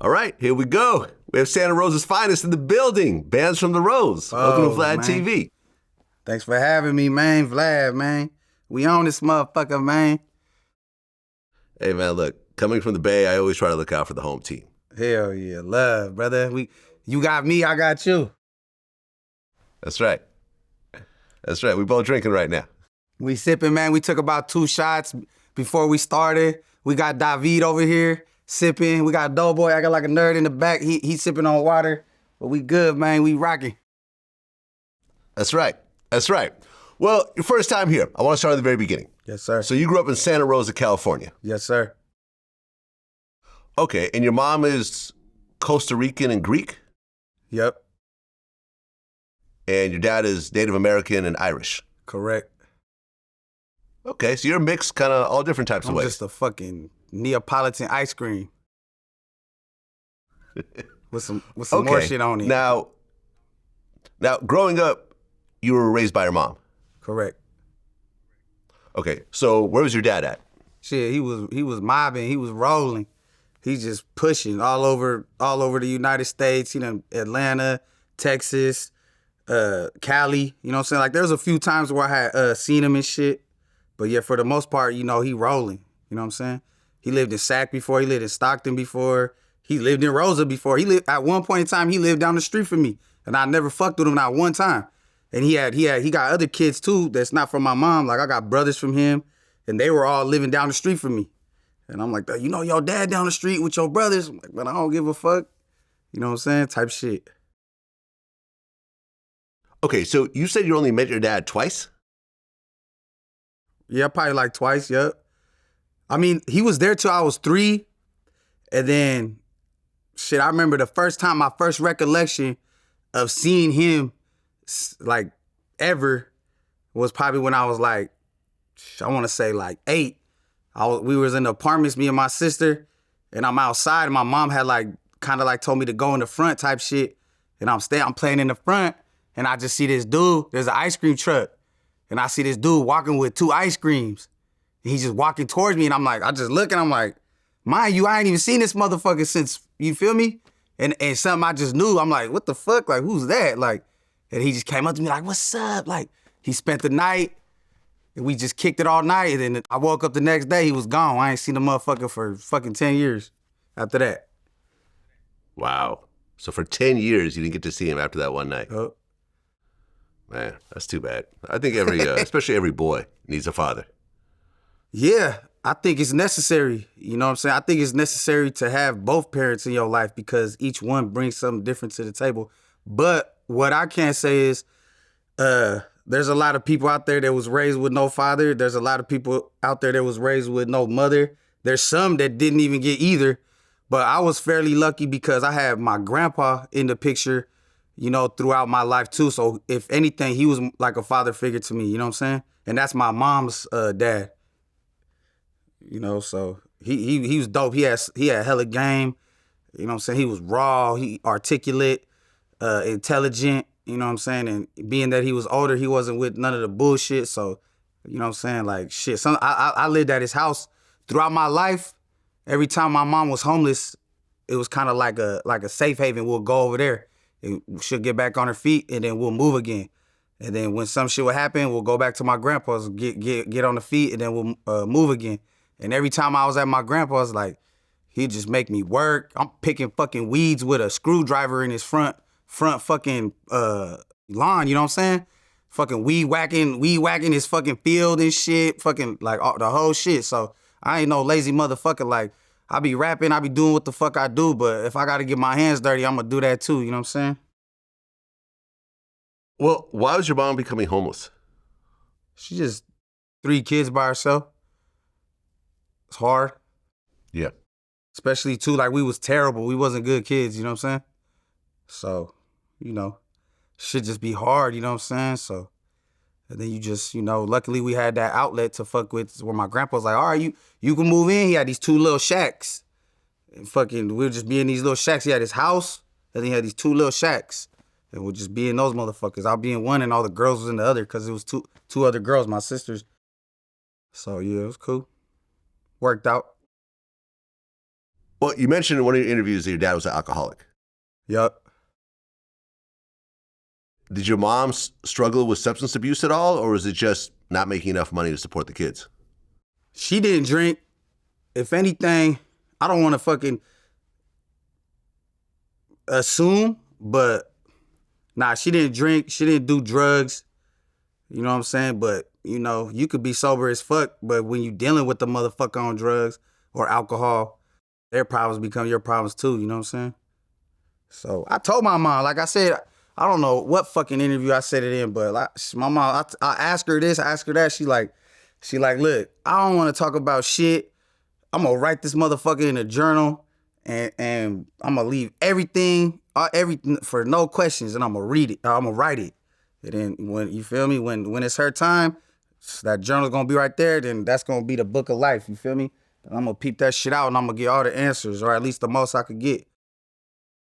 All right, here we go. We have Santa Rosa's finest in the building. Bands from the Rose. Welcome to Vlad TV. Thanks for having me, man. Vlad, man. We on this motherfucker, man. Hey, man, look, coming from the Bay, I always try to look out for the home team. Hell yeah, love, brother. You got me, I got you. That's right. That's right. We both drinking right now. We sipping, man. We took about 2 shots before we started. We got David over here sipping. We got Doughboy. I got like a nerd in the back. He sipping on water. But we good, man. We rocking. That's right. That's right. Well, your first time here. I want to start at the very beginning. Yes, sir. So you grew up in Santa Rosa, California. Yes, sir. Okay, and your mom is Costa Rican and Greek? Yep. And your dad is Native American and Irish? Correct. Okay, so you're mixed kind of all different types of ways. I'm just a fucking Neapolitan ice cream. with some more shit on it. Now, growing up, you were raised by your mom? Correct. Okay, so where was your dad at? Shit, he was mobbing, he was rolling. He's just pushing all over the United States, Atlanta, Texas, Cali, you know what I'm saying? Like, there's a few times where I had seen him and shit. But yeah, for the most part, he rolling, you know what I'm saying? He lived in Sac before, he lived in Stockton before, he lived in Rosa before. At one point in time, he lived down the street from me. And I never fucked with him not one time. And he got other kids too that's not from my mom. Like, I got brothers from him, and they were all living down the street from me. And I'm like, you know your dad down the street with your brothers? I'm like, but I don't give a fuck. You know what I'm saying? Type shit. Okay, so you said you only met your dad twice? Yeah, probably like twice, yep. I mean, he was there till I was 3. And then, shit, I remember the first time, my first recollection of seeing him, like, ever, was probably when I was like, I want to say like 8. We was in the apartments, me and my sister, and I'm outside, and my mom had like, kind of like told me to go in the front type shit. And I'm playing in the front, and I just see this dude, there's an ice cream truck. And I see this dude walking with 2 ice creams. And he's just walking towards me, and I'm like, I just look, and I'm like, mind you, I ain't even seen this motherfucker since, you feel me? And something I just knew, I'm like, what the fuck? Like, who's that? Like, and he just came up to me like, what's up? Like, he spent the night, and we just kicked it all night. And then I woke up the next day, he was gone. I ain't seen the motherfucker for fucking 10 years after that. Wow. So for 10 years, you didn't get to see him after that one night? Oh. Man, that's too bad. I think especially every boy needs a father. Yeah, I think it's necessary. You know what I'm saying? I think it's necessary to have both parents in your life because each one brings something different to the table. But what I can say is there's a lot of people out there that was raised with no father. There's a lot of people out there that was raised with no mother. There's some that didn't even get either. But I was fairly lucky because I had my grandpa in the picture, throughout my life too. So if anything, he was like a father figure to me, you know what I'm saying? And that's my mom's dad. So he was dope. He had hella game, you know what I'm saying? He was raw, he articulate, intelligent, you know what I'm saying? And being that he was older, he wasn't with none of the bullshit. So, you know what I'm saying? Like, shit, I lived at his house throughout my life. Every time my mom was homeless, it was kind of like a safe haven. We'll go over there. She'll get back on her feet, and then we'll move again. And then when some shit would happen, we'll go back to my grandpa's, get on the feet, and then we'll move again. And every time I was at my grandpa's, like, he'd just make me work. I'm picking fucking weeds with a screwdriver in his front fucking lawn, you know what I'm saying? Fucking weed whacking his fucking field and shit, fucking like the whole shit. So I ain't no lazy motherfucker. Like, I be rapping, I be doing what the fuck I do, but if I gotta get my hands dirty, I'm gonna do that too, you know what I'm saying? Well, why was your mom becoming homeless? She just 3 kids by herself. It's hard. Yeah. Especially too, like, we was terrible. We wasn't good kids, you know what I'm saying? So, shit just be hard, you know what I'm saying? So, and then you just, luckily we had that outlet to fuck with where my grandpa was like, all right, you can move in. He had these 2 little shacks. And fucking, we'd just be in these little shacks. He had his house, and then he had these 2 little shacks. And we'd just be in those motherfuckers. I'll be in one, and all the girls was in the other, because it was two other girls, my sisters. So, yeah, it was cool. Worked out. Well, you mentioned in one of your interviews that your dad was an alcoholic. Yup. Did your mom struggle with substance abuse at all, or was it just not making enough money to support the kids? She didn't drink. If anything, I don't want to fucking assume, but nah, she didn't drink. She didn't do drugs. You know what I'm saying? But, you know, you could be sober as fuck, but when you dealing with the motherfucker on drugs or alcohol, their problems become your problems too. You know what I'm saying? So I told my mom, like I said, I don't know what fucking interview I said it in, but like, my mom, I asked her this, I asked her that. She like, look, I don't want to talk about shit. I'm gonna write this motherfucker in a journal, and I'm gonna leave everything for no questions, and I'm gonna read it. I'm gonna write it, and then when you feel me, when it's her time, that journal's gonna be right there. Then that's gonna be the book of life. You feel me? And I'm gonna peep that shit out, and I'm gonna get all the answers, or at least the most I could get.